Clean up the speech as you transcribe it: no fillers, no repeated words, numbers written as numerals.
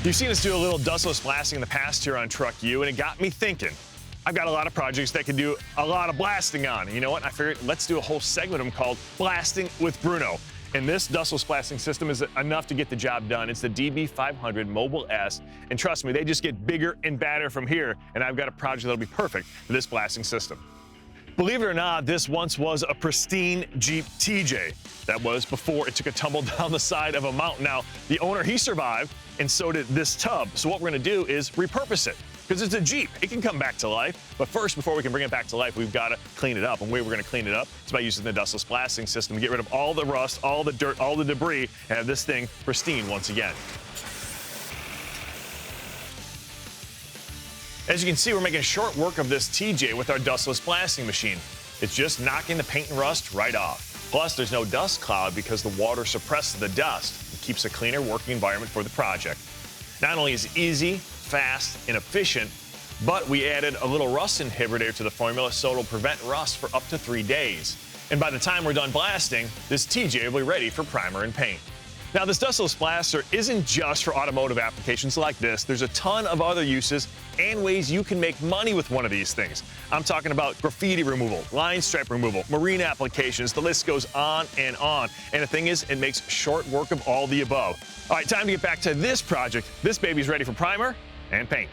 You've seen us do a little dustless blasting in the past here on TruckU, and it got me thinking. I've got a lot of projects that can do a lot of blasting on. You know what? I figured let's do a whole segment of them called Blasting with Bruno. And this dustless blasting system is enough to get the job done. It's the DB500 Mobile S. And trust me, they just get bigger and badder from here. And I've got a project that'll be perfect for this blasting system. Believe it or not, this once was a pristine Jeep TJ. That was before it took a tumble down the side of a mountain. Now, the owner, he survived, and so did this tub. So what we're gonna do is repurpose it, because it's a Jeep. It can come back to life. But first, before we can bring it back to life, we've gotta clean it up. And the way we're gonna clean it up is by using the dustless blasting system to get rid of all the rust, all the dirt, all the debris, and have this thing pristine once again. As you can see, we're making short work of this TJ with our dustless blasting machine. It's just knocking the paint and rust right off. Plus, there's no dust cloud because the water suppresses the dust and keeps a cleaner working environment for the project. Not only is it easy, fast, and efficient, but we added a little rust inhibitor to the formula so it'll prevent rust for up to 3 days. And by the time we're done blasting, this TJ will be ready for primer and paint. Now, this dustless blaster isn't just for automotive applications like this. There's a ton of other uses and ways you can make money with one of these things. I'm talking about graffiti removal, line stripe removal, marine applications. The list goes on and on. And the thing is, it makes short work of all the above. All right, time to get back to this project. This baby's ready for primer and paint.